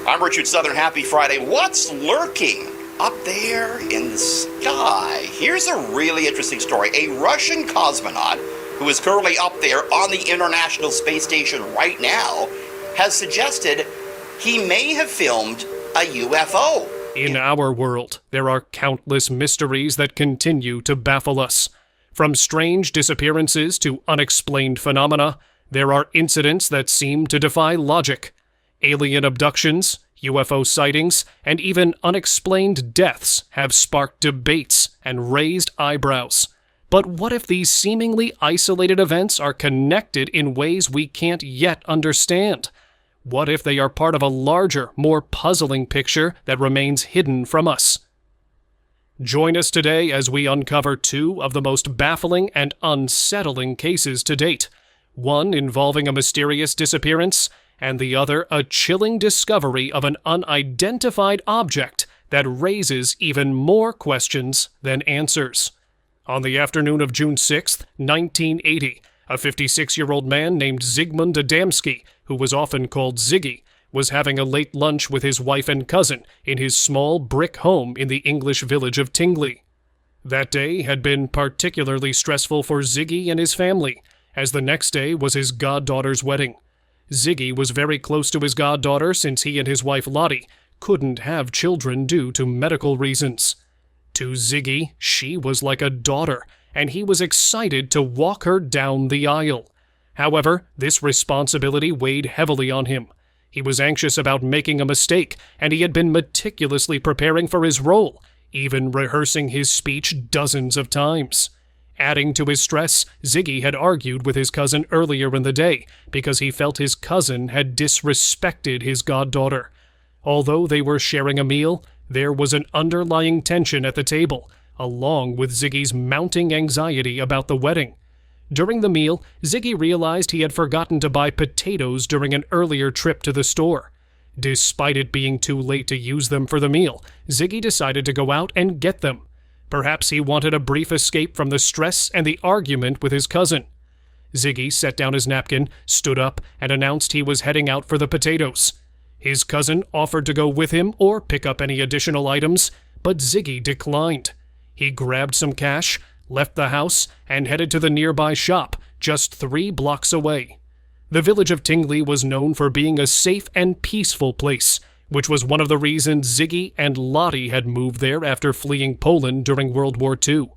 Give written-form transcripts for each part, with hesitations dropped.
I'm Richard Southern. Happy Friday. What's lurking up there in the sky? Here's a really interesting story. A Russian cosmonaut who is currently up there on the International Space Station right now has suggested he may have filmed a UFO. In our world, there are countless mysteries that continue to baffle us. From strange disappearances to unexplained phenomena, there are incidents that seem to defy logic. Alien abductions, UFO sightings, and even unexplained deaths have sparked debates and raised eyebrows. But what if these seemingly isolated events are connected in ways we can't yet understand? What if they are part of a larger, more puzzling picture that remains hidden from us? Join us today as we uncover two of the most baffling and unsettling cases to date, one involving a mysterious disappearance, and the other a chilling discovery of an unidentified object that raises even more questions than answers. On the afternoon of June 6, 1980, a 56-year-old man named Zygmunt Adamski, who was often called Ziggy, was having a late lunch with his wife and cousin in his small brick home in the English village of Tingley. That day had been particularly stressful for Ziggy and his family, as the next day was his goddaughter's wedding. Ziggy was very close to his goddaughter since he and his wife Lottie couldn't have children due to medical reasons. To Ziggy, she was like a daughter, and he was excited to walk her down the aisle. However, this responsibility weighed heavily on him. He was anxious about making a mistake, and he had been meticulously preparing for his role, even rehearsing his speech dozens of times. Adding to his stress, Ziggy had argued with his cousin earlier in the day because he felt his cousin had disrespected his goddaughter. Although they were sharing a meal, there was an underlying tension at the table, along with Ziggy's mounting anxiety about the wedding. During the meal, Ziggy realized he had forgotten to buy potatoes during an earlier trip to the store. Despite it being too late to use them for the meal, Ziggy decided to go out and get them. Perhaps he wanted a brief escape from the stress and the argument with his cousin. Ziggy set down his napkin, stood up, and announced he was heading out for the potatoes. His cousin offered to go with him or pick up any additional items, but Ziggy declined. He grabbed some cash, left the house, and headed to the nearby shop, just 3 blocks away. The village of Tingley was known for being a safe and peaceful place, which was one of the reasons Ziggy and Lottie had moved there after fleeing Poland during World War II.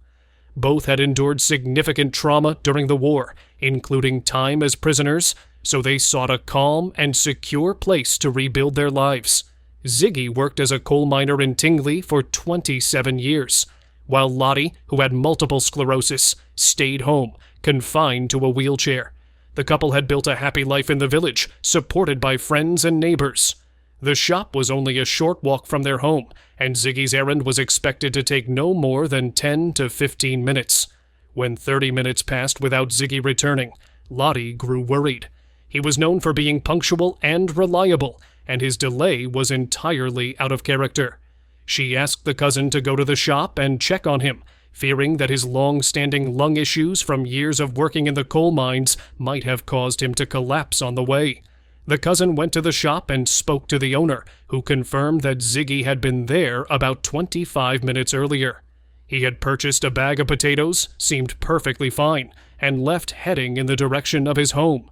Both had endured significant trauma during the war, including time as prisoners, so they sought a calm and secure place to rebuild their lives. Ziggy worked as a coal miner in Tingley for 27 years, while Lottie, who had multiple sclerosis, stayed home, confined to a wheelchair. The couple had built a happy life in the village, supported by friends and neighbors. The shop was only a short walk from their home, and Ziggy's errand was expected to take no more than 10 to 15 minutes. When 30 minutes passed without Ziggy returning, Lottie grew worried. He was known for being punctual and reliable, and his delay was entirely out of character. She asked the cousin to go to the shop and check on him, fearing that his long-standing lung issues from years of working in the coal mines might have caused him to collapse on the way. The cousin went to the shop and spoke to the owner, who confirmed that Ziggy had been there about 25 minutes earlier. He had purchased a bag of potatoes, seemed perfectly fine, and left heading in the direction of his home.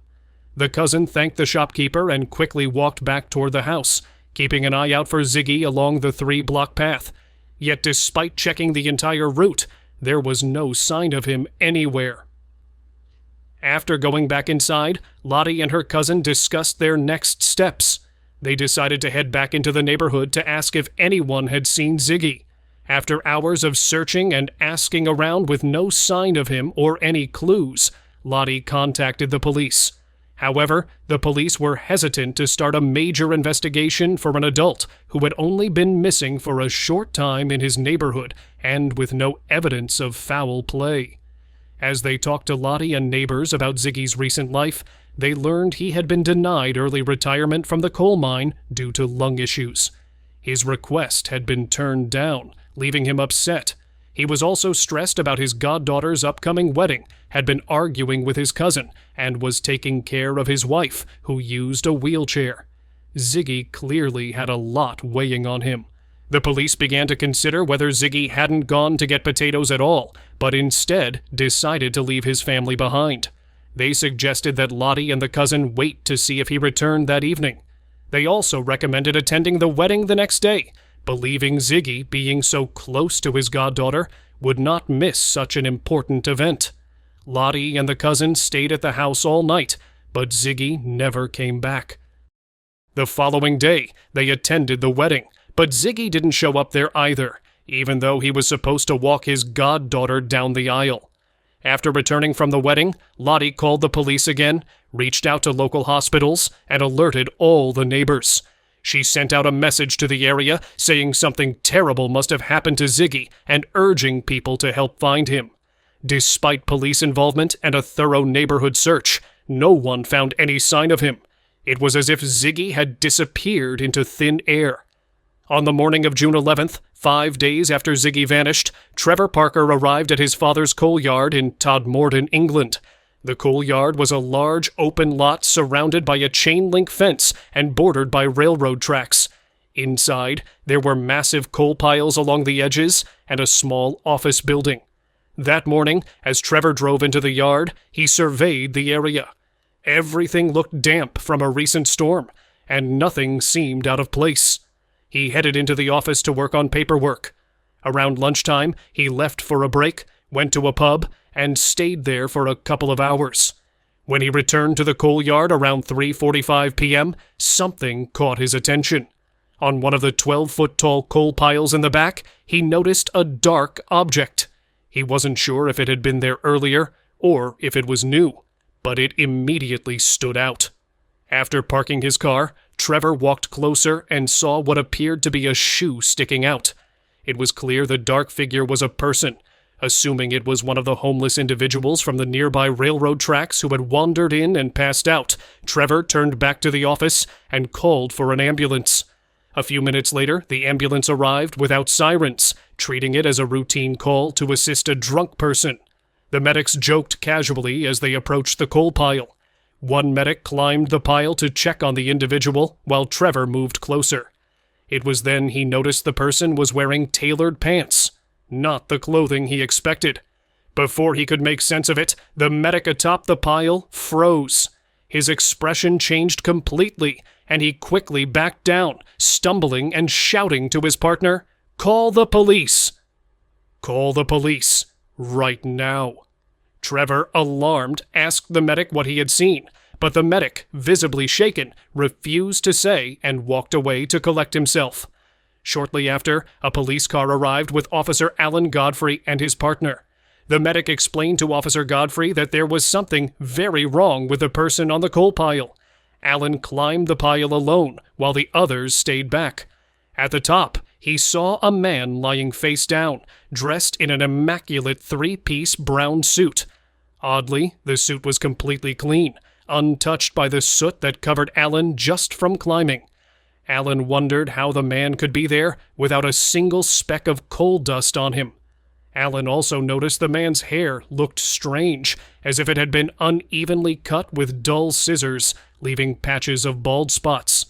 The cousin thanked the shopkeeper and quickly walked back toward the house, keeping an eye out for Ziggy along the 3-block path. Yet despite checking the entire route, there was no sign of him anywhere. After going back inside, Lottie and her cousin discussed their next steps. They decided to head back into the neighborhood to ask if anyone had seen Ziggy. After hours of searching and asking around with no sign of him or any clues, Lottie contacted the police. However, the police were hesitant to start a major investigation for an adult who had only been missing for a short time in his neighborhood and with no evidence of foul play. As they talked to Lottie and neighbors about Ziggy's recent life, they learned he had been denied early retirement from the coal mine due to lung issues. His request had been turned down, leaving him upset. He was also stressed about his goddaughter's upcoming wedding, had been arguing with his cousin, and was taking care of his wife, who used a wheelchair. Ziggy clearly had a lot weighing on him. The police began to consider whether Ziggy hadn't gone to get potatoes at all, but instead decided to leave his family behind. They suggested that Lottie and the cousin wait to see if he returned that evening. They also recommended attending the wedding the next day, believing Ziggy, being so close to his goddaughter, would not miss such an important event. Lottie and the cousin stayed at the house all night, but Ziggy never came back. The following day, they attended the wedding, but Ziggy didn't show up there either, even though he was supposed to walk his goddaughter down the aisle. After returning from the wedding, Lottie called the police again, reached out to local hospitals, and alerted all the neighbors. She sent out a message to the area saying something terrible must have happened to Ziggy and urging people to help find him. Despite police involvement and a thorough neighborhood search, no one found any sign of him. It was as if Ziggy had disappeared into thin air. On the morning of June 11th, 5 days after Ziggy vanished, Trevor Parker arrived at his father's coal yard in Todmorden, England. The coal yard was a large open lot surrounded by a chain-link fence and bordered by railroad tracks. Inside, there were massive coal piles along the edges and a small office building. That morning, as Trevor drove into the yard, he surveyed the area. Everything looked damp from a recent storm, and nothing seemed out of place. He headed into the office to work on paperwork. Around lunchtime, he left for a break, went to a pub, and stayed there for a couple of hours. When he returned to the coal yard around 3:45 p.m., something caught his attention. On one of the 12-foot-tall coal piles in the back, he noticed a dark object. He wasn't sure if it had been there earlier or if it was new, but it immediately stood out. After parking his car, Trevor walked closer and saw what appeared to be a shoe sticking out. It was clear the dark figure was a person. Assuming it was one of the homeless individuals from the nearby railroad tracks who had wandered in and passed out, Trevor turned back to the office and called for an ambulance. A few minutes later, the ambulance arrived without sirens, treating it as a routine call to assist a drunk person. The medics joked casually as they approached the coal pile. One medic climbed the pile to check on the individual, while Trevor moved closer. It was then he noticed the person was wearing tailored pants, not the clothing he expected. Before he could make sense of it, the medic atop the pile froze. His expression changed completely, and he quickly backed down, stumbling and shouting to his partner, "Call the police! Call the police! Right now!" Trevor, alarmed, asked the medic what he had seen, but the medic, visibly shaken, refused to say and walked away to collect himself. Shortly after, a police car arrived with Officer Alan Godfrey and his partner. The medic explained to Officer Godfrey that there was something very wrong with the person on the coal pile. Alan climbed the pile alone, while the others stayed back. At the top, he saw a man lying face down, dressed in an immaculate three-piece brown suit. Oddly, the suit was completely clean, untouched by the soot that covered Alan just from climbing. Alan wondered how the man could be there without a single speck of coal dust on him. Alan also noticed the man's hair looked strange, as if it had been unevenly cut with dull scissors, leaving patches of bald spots.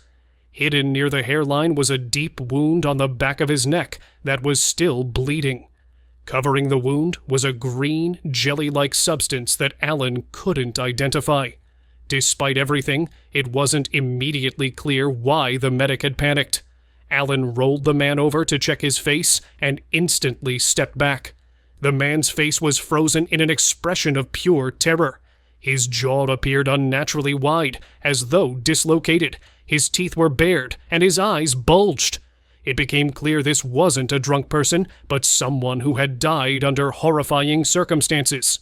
Hidden near the hairline was a deep wound on the back of his neck that was still bleeding. Covering the wound was a green, jelly-like substance that Alan couldn't identify. Despite everything, it wasn't immediately clear why the medic had panicked. Alan rolled the man over to check his face and instantly stepped back. The man's face was frozen in an expression of pure terror. His jaw appeared unnaturally wide, as though dislocated. His teeth were bared, and his eyes bulged. It became clear this wasn't a drunk person, but someone who had died under horrifying circumstances.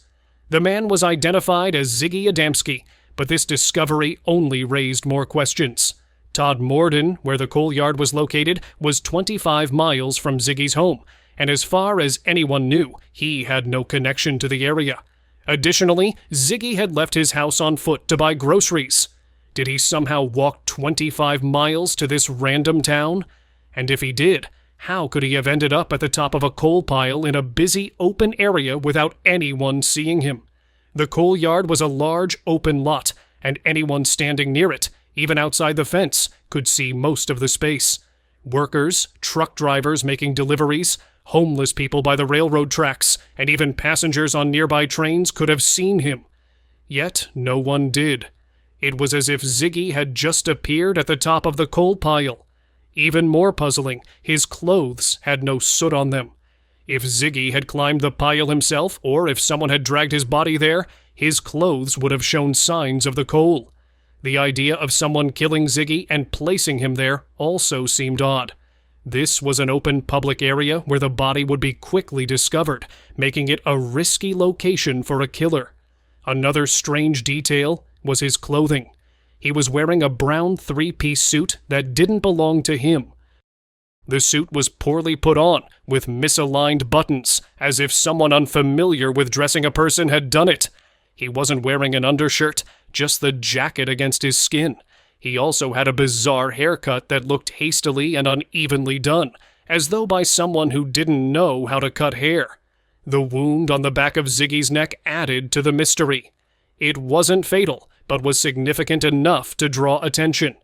The man was identified as Ziggy Adamski, but this discovery only raised more questions. Todmorden, where the coal yard was located, was 25 miles from Ziggy's home, and as far as anyone knew, he had no connection to the area. Additionally, Ziggy had left his house on foot to buy groceries. Did he somehow walk 25 miles to this random town? And if he did, how could he have ended up at the top of a coal pile in a busy open area without anyone seeing him? The coal yard was a large open lot, and anyone standing near it, even outside the fence, could see most of the space. Workers, truck drivers making deliveries, homeless people by the railroad tracks, and even passengers on nearby trains could have seen him. Yet no one did. It was as if Ziggy had just appeared at the top of the coal pile. Even more puzzling, his clothes had no soot on them. If Ziggy had climbed the pile himself, or if someone had dragged his body there, his clothes would have shown signs of the coal. The idea of someone killing Ziggy and placing him there also seemed odd. This was an open public area where the body would be quickly discovered, making it a risky location for a killer. Another strange detail was his clothing. He was wearing a brown three-piece suit that didn't belong to him. The suit was poorly put on, with misaligned buttons, as if someone unfamiliar with dressing a person had done it. He wasn't wearing an undershirt, just the jacket against his skin. He also had a bizarre haircut that looked hastily and unevenly done, as though by someone who didn't know how to cut hair. The wound on the back of Ziggy's neck added to the mystery. It wasn't fatal, but was significant enough to draw attention.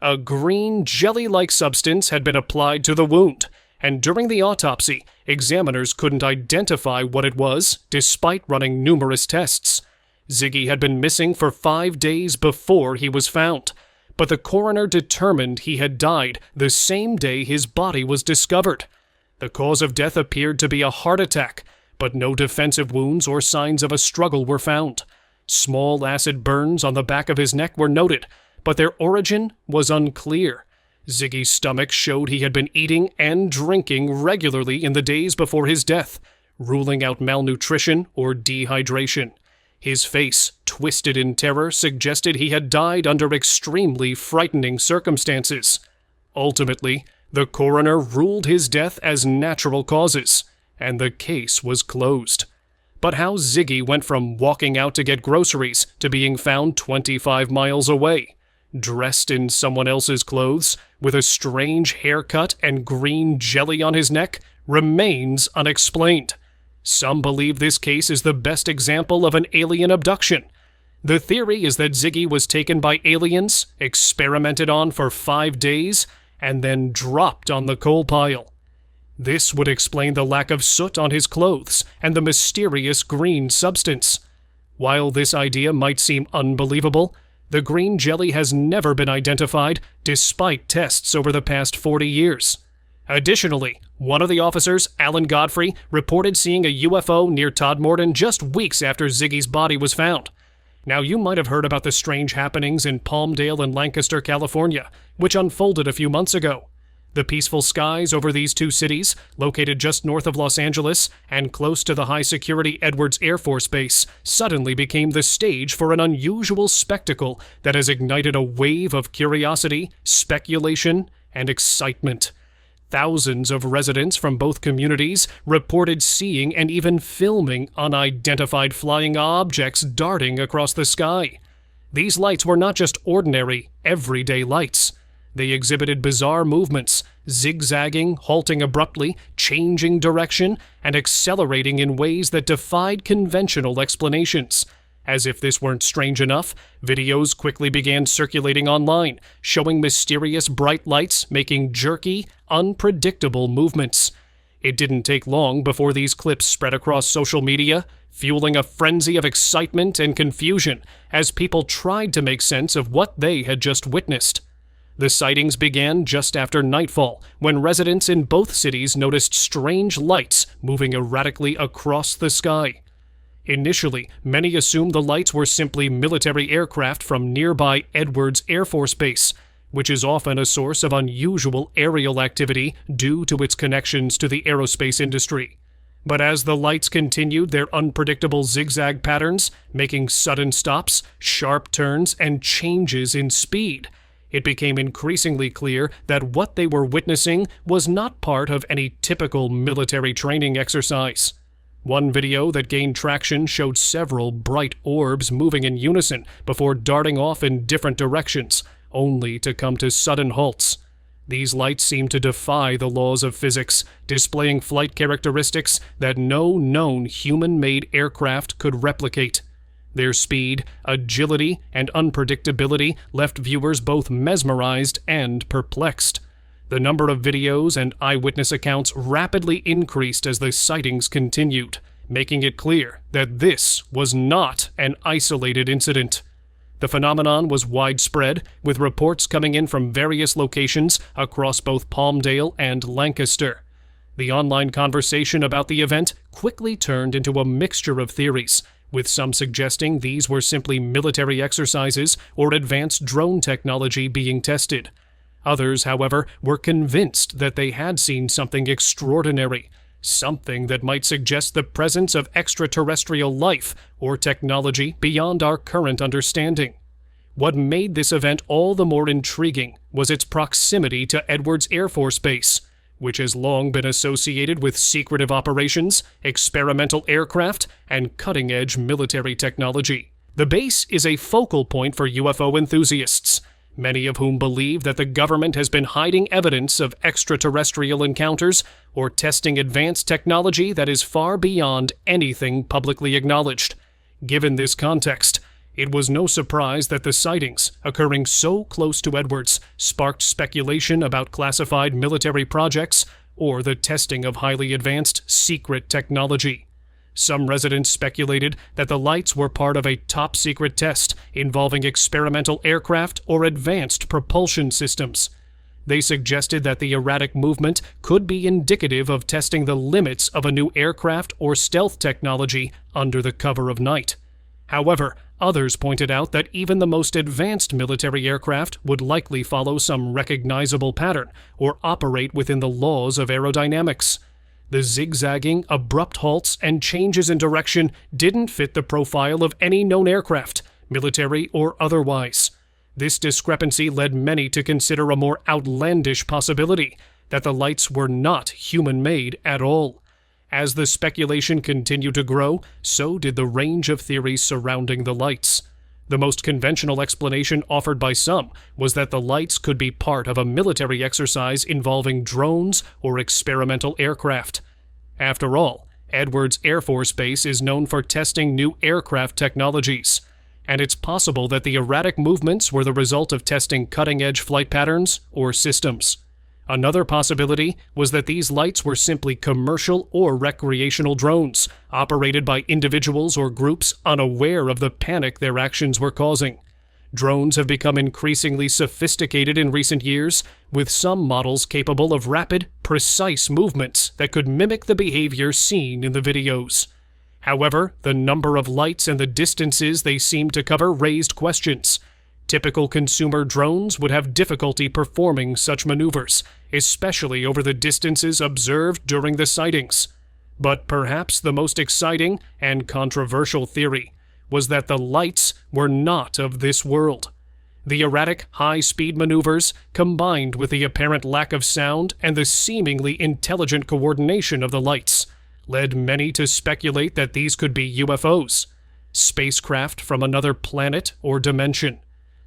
A green, jelly-like substance had been applied to the wound, and during the autopsy, examiners couldn't identify what it was, despite running numerous tests. Ziggy had been missing for 5 days before he was found, but the coroner determined he had died the same day his body was discovered. The cause of death appeared to be a heart attack, but no defensive wounds or signs of a struggle were found. Small acid burns on the back of his neck were noted, but their origin was unclear. Ziggy's stomach showed he had been eating and drinking regularly in the days before his death, ruling out malnutrition or dehydration. His face, twisted in terror, suggested he had died under extremely frightening circumstances. Ultimately, the coroner ruled his death as natural causes, and the case was closed. But how Ziggy went from walking out to get groceries to being found 25 miles away, dressed in someone else's clothes, with a strange haircut and green jelly on his neck, remains unexplained. Some believe this case is the best example of an alien abduction. The theory is that Ziggy was taken by aliens, experimented on for 5 days, and then dropped on the coal pile. This would explain the lack of soot on his clothes and the mysterious green substance. While this idea might seem unbelievable, the green jelly has never been identified despite tests over the past 40 years. Additionally, one of the officers, Alan Godfrey, reported seeing a UFO near Todmorden just weeks after Ziggy's body was found. Now, you might have heard about the strange happenings in Palmdale and Lancaster, California, which unfolded a few months ago. The peaceful skies over these two cities, located just north of Los Angeles and close to the high-security Edwards Air Force Base, suddenly became the stage for an unusual spectacle that has ignited a wave of curiosity, speculation, and excitement. Thousands of residents from both communities reported seeing and even filming unidentified flying objects darting across the sky. These lights were not just ordinary, everyday lights. They exhibited bizarre movements, zigzagging, halting abruptly, changing direction, and accelerating in ways that defied conventional explanations. As if this weren't strange enough, videos quickly began circulating online, showing mysterious bright lights making jerky, unpredictable movements. It didn't take long before these clips spread across social media, fueling a frenzy of excitement and confusion as people tried to make sense of what they had just witnessed. The sightings began just after nightfall, when residents in both cities noticed strange lights moving erratically across the sky. Initially, many assumed the lights were simply military aircraft from nearby Edwards Air Force Base, which is often a source of unusual aerial activity due to its connections to the aerospace industry. But as the lights continued their unpredictable zigzag patterns, making sudden stops, sharp turns, and changes in speed, it became increasingly clear that what they were witnessing was not part of any typical military training exercise. One video that gained traction showed several bright orbs moving in unison before darting off in different directions, only to come to sudden halts. These lights seemed to defy the laws of physics, displaying flight characteristics that no known human-made aircraft could replicate. Their speed, agility, and unpredictability left viewers both mesmerized and perplexed. The number of videos and eyewitness accounts rapidly increased as the sightings continued, making it clear that this was not an isolated incident. The phenomenon was widespread, with reports coming in from various locations across both Palmdale and Lancaster. The online conversation about the event quickly turned into a mixture of theories, with some suggesting these were simply military exercises or advanced drone technology being tested. Others, however, were convinced that they had seen something extraordinary, something that might suggest the presence of extraterrestrial life or technology beyond our current understanding. What made this event all the more intriguing was its proximity to Edwards Air Force Base, which has long been associated with secretive operations, experimental aircraft, and cutting-edge military technology. The base is a focal point for UFO enthusiasts, many of whom believe that the government has been hiding evidence of extraterrestrial encounters or testing advanced technology that is far beyond anything publicly acknowledged. Given this context, it was no surprise that the sightings, occurring so close to Edwards, sparked speculation about classified military projects or the testing of highly advanced secret technology. Some residents speculated that the lights were part of a top-secret test involving experimental aircraft or advanced propulsion systems. They suggested that the erratic movement could be indicative of testing the limits of a new aircraft or stealth technology under the cover of night. However, others pointed out that even the most advanced military aircraft would likely follow some recognizable pattern or operate within the laws of aerodynamics. The zigzagging, abrupt halts, and changes in direction didn't fit the profile of any known aircraft, military or otherwise. This discrepancy led many to consider a more outlandish possibility, that the lights were not human-made at all. As the speculation continued to grow, so did the range of theories surrounding the lights. The most conventional explanation offered by some was that the lights could be part of a military exercise involving drones or experimental aircraft. After all, Edwards Air Force Base is known for testing new aircraft technologies, and it's possible that the erratic movements were the result of testing cutting-edge flight patterns or systems. Another possibility was that these lights were simply commercial or recreational drones, operated by individuals or groups unaware of the panic their actions were causing. Drones have become increasingly sophisticated in recent years, with some models capable of rapid, precise movements that could mimic the behavior seen in the videos. However, the number of lights and the distances they seemed to cover raised questions. Typical consumer drones would have difficulty performing such maneuvers, especially over the distances observed during the sightings. But perhaps the most exciting and controversial theory was that the lights were not of this world. The erratic, high-speed maneuvers, combined with the apparent lack of sound and the seemingly intelligent coordination of the lights, led many to speculate that these could be UFOs, spacecraft from another planet or dimension.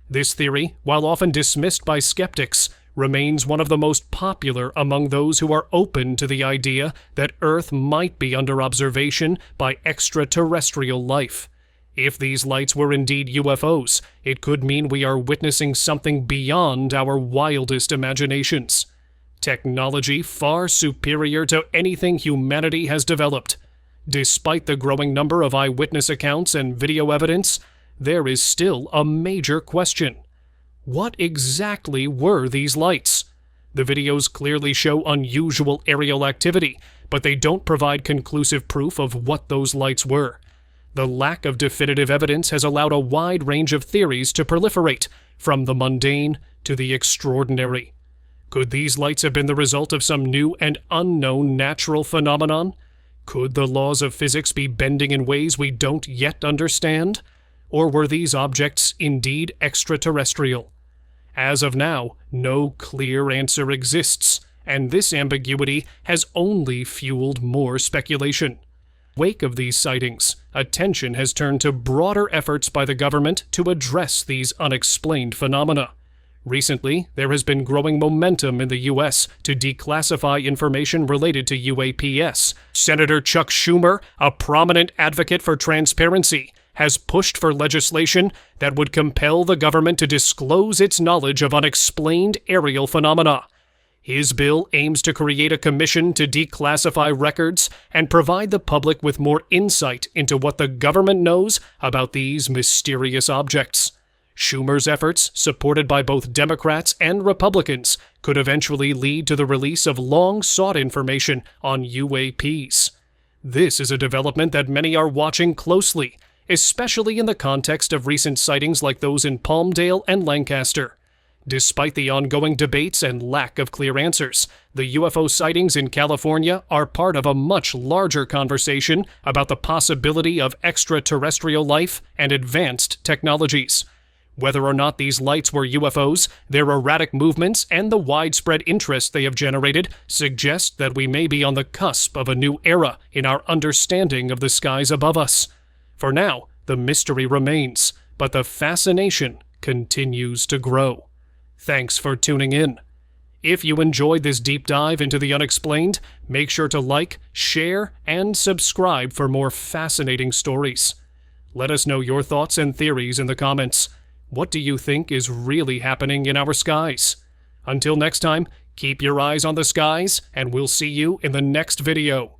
This theory, while often dismissed by skeptics, remains one of the most popular among those who are open to the idea that Earth might be under observation by extraterrestrial life. If these lights were indeed UFOs, it could mean we are witnessing something beyond our wildest imaginations. Technology far superior to anything humanity has developed. Despite the growing number of eyewitness accounts and video evidence, there is still a major question. What exactly were these lights? The videos clearly show unusual aerial activity, but they don't provide conclusive proof of what those lights were. The lack of definitive evidence has allowed a wide range of theories to proliferate, from the mundane to the extraordinary. Could these lights have been the result of some new and unknown natural phenomenon? Could the laws of physics be bending in ways we don't yet understand? Or were these objects indeed extraterrestrial? As of now, no clear answer exists, and this ambiguity has only fueled more speculation. In the wake of these sightings, attention has turned to broader efforts by the government to address these unexplained phenomena. Recently, there has been growing momentum in the U.S. to declassify information related to UAPs. Senator Chuck Schumer, a prominent advocate for transparency, has pushed for legislation that would compel the government to disclose its knowledge of unexplained aerial phenomena. His bill aims to create a commission to declassify records and provide the public with more insight into what the government knows about these mysterious objects. Schumer's efforts, supported by both Democrats and Republicans, could eventually lead to the release of long-sought information on UAPs. This is a development that many are watching closely, especially in the context of recent sightings like those in Palmdale and Lancaster. Despite the ongoing debates and lack of clear answers, the UFO sightings in California are part of a much larger conversation about the possibility of extraterrestrial life and advanced technologies. Whether or not these lights were UFOs, their erratic movements and the widespread interest they have generated suggest that we may be on the cusp of a new era in our understanding of the skies above us. For now, the mystery remains, but the fascination continues to grow. Thanks for tuning in. If you enjoyed this deep dive into the unexplained, make sure to like, share, and subscribe for more fascinating stories. Let us know your thoughts and theories in the comments. What do you think is really happening in our skies? Until next time, keep your eyes on the skies, and we'll see you in the next video.